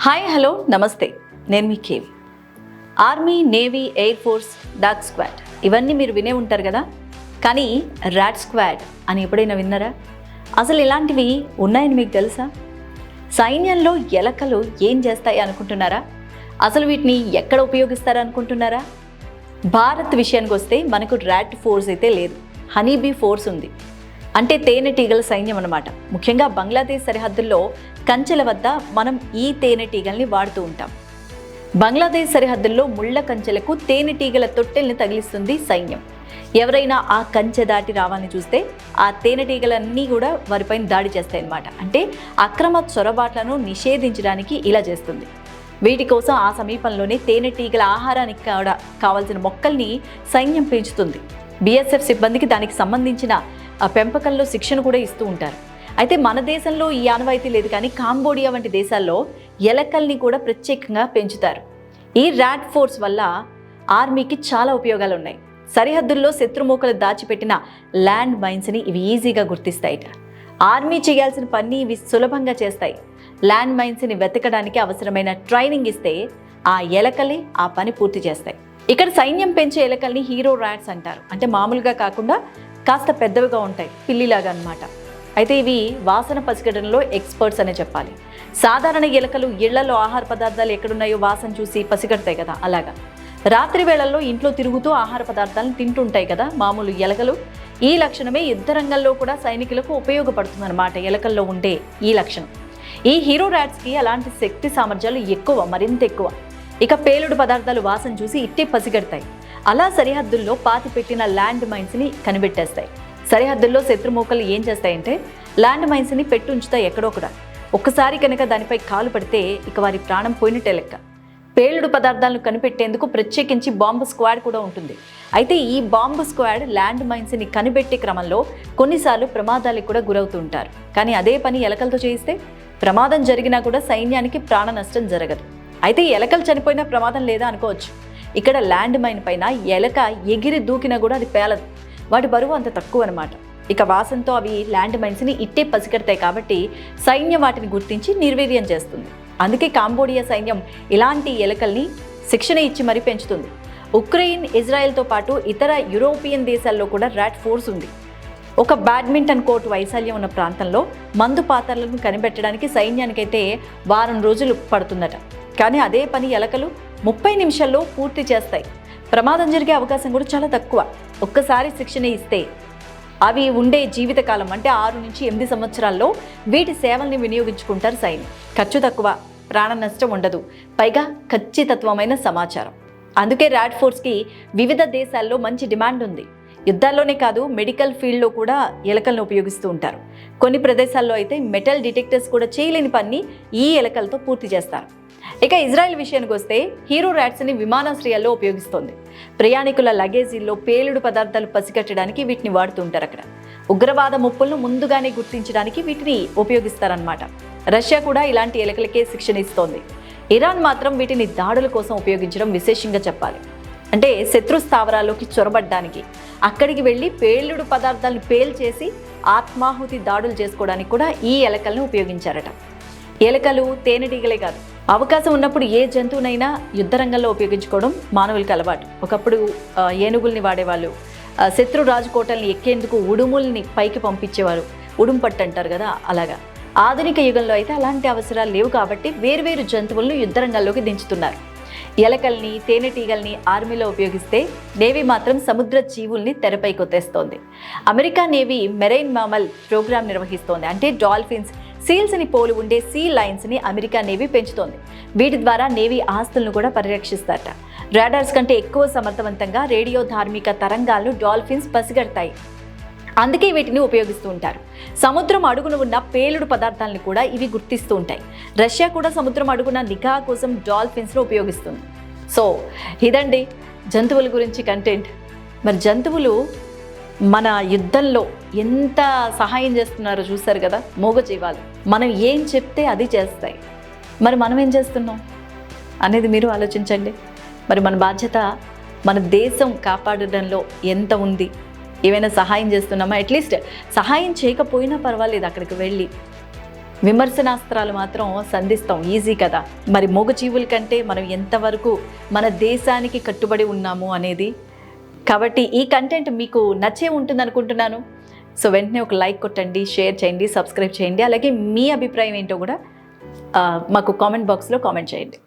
Hi hello నమస్తే, నేను మీ KV. Army, navy, air force, dog squad ఇవన్నీ మీరు వినే ఉంటారు కదా. కానీ ర్యాట్ స్క్వాడ్ అని ఎప్పుడైనా విన్నారా? అసలు ఇలాంటివి ఉన్నాయని మీకు తెలుసా? సైన్యంలో ఎలకలు ఏం చేస్తాయి అనుకుంటున్నారా? అసలు వీటిని ఎక్కడ ఉపయోగిస్తారు అనుకుంటున్నారా? భారత్ విషయానికి వస్తే మనకు ర్యాట్ ఫోర్స్ అయితే లేదు, హనీబీ ఫోర్స్ ఉంది. అంటే తేనెటీగల సైన్యం అన్నమాట. ముఖ్యంగా బంగ్లాదేశ్ సరిహద్దుల్లో కంచెల వద్ద మనం ఈ తేనెటీగల్ని వాడుతూ ఉంటాం. బంగ్లాదేశ్ సరిహద్దుల్లో ముళ్ళ కంచెలకు తేనెటీగల తొట్టెల్ని తగిలిస్తుంది సైన్యం. ఎవరైనా ఆ కంచె దాటి రావాలని చూస్తే ఆ తేనెటీగలన్నీ కూడా వారిపైన దాడి చేస్తాయి అన్నమాట. అంటే అక్రమ చొరబాట్లను నిషేధించడానికి ఇలా చేస్తుంది. వీటి కోసం ఆ సమీపంలోనే తేనెటీగల ఆహారానికి కూడా కావాల్సిన మొక్కల్ని సైన్యం పెంచుతుంది. బీఎస్ఎఫ్ సిబ్బందికి దానికి సంబంధించిన పెంపకంలో శిక్షణ కూడా ఇస్తూ ఉంటారు. అయితే మన దేశంలో ఈ ఆనవాయితీ లేదు, కానీ కాంబోడియా వంటి దేశాల్లో ఎలకల్ని కూడా ప్రత్యేకంగా పెంచుతారు. ఈ ర్యాట్ ఫోర్స్ వల్ల ఆర్మీకి చాలా ఉపయోగాలు ఉన్నాయి. సరిహద్దుల్లో శత్రుమూకలు దాచిపెట్టిన ల్యాండ్ మైన్స్ని ఇవి ఈజీగా గుర్తిస్తాయిట. ఆర్మీ చేయాల్సిన పని ఇవి సులభంగా చేస్తాయి. ల్యాండ్ మైన్స్ని వెతకడానికి అవసరమైన ట్రైనింగ్ ఇస్తే ఆ ఎలకలే ఆ పని పూర్తి చేస్తాయి. ఇక్కడ సైన్యం పెంచే ఎలకల్ని హీరో ర్యాట్స్ అంటారు. అంటే మామూలుగా కాకుండా కాస్త పెద్దవిగా ఉంటాయి, పిల్లిలాగా అన్నమాట. అయితే ఇవి వాసన పసిగడంలో ఎక్స్పర్ట్స్ అనే చెప్పాలి. సాధారణ ఎలకలు ఇళ్లలో ఆహార పదార్థాలు ఎక్కడున్నాయో వాసన చూసి పసిగడతాయి కదా, అలాగా రాత్రి వేళల్లో ఇంట్లో తిరుగుతూ ఆహార పదార్థాలను తింటుంటాయి కదా మామూలు ఎలకలు. ఈ లక్షణమే యుద్ధ రంగంలో కూడా సైనికులకు ఉపయోగపడుతుంది అన్నమాట, ఎలకల్లో ఉండే ఈ లక్షణం. ఈ హీరో ర్యాట్స్కి అలాంటి శక్తి సామర్థ్యాలు ఎక్కువ, మరింత ఎక్కువ. ఇక పేలుడు పదార్థాలు వాసన చూసి ఇట్టే పసిగడతాయి. అలా సరిహద్దుల్లో పాతిపెట్టిన ల్యాండ్ మైన్స్ని కనిపెట్టేస్తాయి. సరిహద్దుల్లో శత్రుమూకలు ఏం చేస్తాయంటే ల్యాండ్ మైన్స్ని పెట్టి ఉంచుతాయి ఎక్కడో కూడా. ఒక్కసారి కనుక దానిపై కాలు పడితే ఇక వారి ప్రాణం పోయినట్టే లెక్క. పేలుడు పదార్థాలను కనిపెట్టేందుకు ప్రత్యేకించి బాంబు స్క్వాడ్ కూడా ఉంటుంది. అయితే ఈ బాంబు స్క్వాడ్ ల్యాండ్ మైన్స్ని కనిపెట్టే క్రమంలో కొన్నిసార్లు ప్రమాదాలకు కూడా గురవుతూ ఉంటారు. కానీ అదే పని ఎలకలతో చేయిస్తే ప్రమాదం జరిగినా కూడా సైన్యానికి ప్రాణ నష్టం జరగదు. అయితే ఎలకలు చనిపోయినా ప్రమాదం లేదా అనుకోవచ్చు. ఇక్కడ ల్యాండ్ మైన్ పైన ఎలక ఎగిరి దూకినా కూడా అది పేలదు, వాటి బరువు అంత తక్కువ అనమాట. ఇక వాసనతో అవి ల్యాండ్ మైన్స్ని ఇట్టే పసిగడతాయి కాబట్టి సైన్యం వాటిని గుర్తించి నిర్వీర్యం చేస్తుంది. అందుకే కాంబోడియా సైన్యం ఇలాంటి ఎలకల్ని శిక్షణ ఇచ్చి మరీ పెంచుతుంది. ఉక్రెయిన్, ఇజ్రాయెల్తో పాటు ఇతర యూరోపియన్ దేశాల్లో కూడా ర్యాట్ ఫోర్స్ ఉంది. ఒక బ్యాడ్మింటన్ కోర్టు వైశాల్యం ఉన్న ప్రాంతంలో మందు పాత్రలను కనిపెట్టడానికి సైన్యానికైతే వారం రోజులు పడుతుందట. కానీ అదే పని ఎలకలు 30 నిమిషాల్లో పూర్తి చేస్తాయి. ప్రమాదం జరిగే అవకాశం కూడా చాలా తక్కువ. ఒక్కసారి శిక్షణ ఇస్తే అవి ఉండే జీవితకాలం అంటే 6 నుంచి 8 సంవత్సరాల్లో వీటి సేవల్ని వినియోగించుకుంటారు సైన్యం. ఖర్చు తక్కువ, ప్రాణ నష్టం ఉండదు, పైగా ఖచ్చితత్వమైన సమాచారం. అందుకే ర్యాట్ ఫోర్స్కి వివిధ దేశాల్లో మంచి డిమాండ్ ఉంది. యుద్ధాల్లోనే కాదు, మెడికల్ ఫీల్డ్లో కూడా ఎలకలను ఉపయోగిస్తూ ఉంటారు. కొన్ని ప్రదేశాల్లో అయితే మెటల్ డిటెక్టర్స్ కూడా చేయలేని పని ఈ ఎలకలతో పూర్తి చేస్తారు. ఇక ఇజ్రాయెల్ విషయానికి వస్తే హీరో ర్యాట్స్ని విమానాశ్రయాల్లో ఉపయోగిస్తోంది. ప్రయాణికుల లగేజీల్లో పేలుడు పదార్థాలు పసిగట్టడానికి వీటిని వాడుతుంటారు. అక్కడ ఉగ్రవాద ముప్పులను ముందుగానే గుర్తించడానికి వీటిని ఉపయోగిస్తారన్నమాట. రష్యా కూడా ఇలాంటి ఎలకలకే శిక్షణ ఇస్తోంది. ఇరాన్ మాత్రం వీటిని దాడుల కోసం ఉపయోగించడం విశేషంగా చెప్పాలి. అంటే శత్రు స్థావరాల్లోకి చొరబడ్డానికి, అక్కడికి వెళ్ళి పేలుడు పదార్థాలను పేల్చేసి ఆత్మాహుతి దాడులు చేసుకోవడానికి కూడా ఈ ఎలకలను ఉపయోగించారట. ఎలకలు, తేనెటీగలే కాదు, అవకాశం ఉన్నప్పుడు ఏ జంతువునైనా యుద్ధ రంగంలో ఉపయోగించుకోవడం మానవులకి అలవాటు. ఒకప్పుడు ఏనుగుల్ని వాడేవాళ్ళు, శత్రు రాజకోటల్ని ఎక్కేందుకు ఉడుముల్ని పైకి పంపించేవారు, ఉడుము పట్టు అంటారు కదా, అలాగా. ఆధునిక యుగంలో అయితే అలాంటి అవసరాలు లేవు కాబట్టి వేర్వేరు జంతువులను యుద్ధ రంగంలోకి దించుతున్నారు. ఎలకల్ని, తేనెటీగల్ని ఆర్మీలో ఉపయోగిస్తే నేవీ మాత్రం సముద్ర జీవుల్ని తెరపై కొత్తేస్తోంది. అమెరికా నేవీ మెరైన్ మామల్ ప్రోగ్రాం నిర్వహిస్తోంది. అంటే డాల్ఫిన్స్, సీల్స్ని పోలి ఉండే సీ లైన్స్ని అమెరికా నేవీ పెంచుతోంది. వీటి ద్వారా నేవీ ఆస్తులను కూడా పరిరక్షిస్తారట. రాడార్స్ కంటే ఎక్కువ సమర్థవంతంగా రేడియో ధార్మిక తరంగాలను డాల్ఫిన్స్ పసిగడతాయి. అందుకే వీటిని ఉపయోగిస్తూ ఉంటారు. సముద్రం అడుగున ఉన్న పేలుడు పదార్థాలను కూడా ఇవి గుర్తిస్తూ ఉంటాయి. రష్యా కూడా సముద్రం అడుగున నిఘా కోసం డాల్ఫిన్స్ను ఉపయోగిస్తుంది. సో ఇదండి జంతువుల గురించి కంటెంట్. మరి జంతువులు మన యుద్ధంలో ఎంత సహాయం చేస్తున్నారో చూస్తారు కదా, మూగజీవాలు. మనం ఏం చెప్తే అది చేస్తాయి. మరి మనం ఏం చేస్తున్నాం అనేది మీరు ఆలోచించండి. మరి మన బాధ్యత మన దేశం కాపాడడంలో ఎంత ఉంది? ఏమైనా సహాయం చేస్తున్నామా? అట్లీస్ట్ సహాయం చేయకపోయినా పర్వాలేదు, అక్కడికి వెళ్ళి విమర్శనాస్త్రాలు మాత్రం సంధిస్తాం, ఈజీ కదా. మరి మూగజీవుల కంటే మనం ఎంతవరకు మన దేశానికి కట్టుబడి ఉన్నాము అనేది. కాబట్టి ఈ కంటెంట్ మీకు నచ్చే ఉంటుంది అనుకుంటున్నాను. సో వెంటనే ఒక లైక్ కొట్టండి, షేర్ చేయండి, సబ్స్క్రైబ్ చేయండి. అలాగే మీ అభిప్రాయం ఏంటో కూడా మాకు కామెంట్ బాక్స్లో కామెంట్ చేయండి.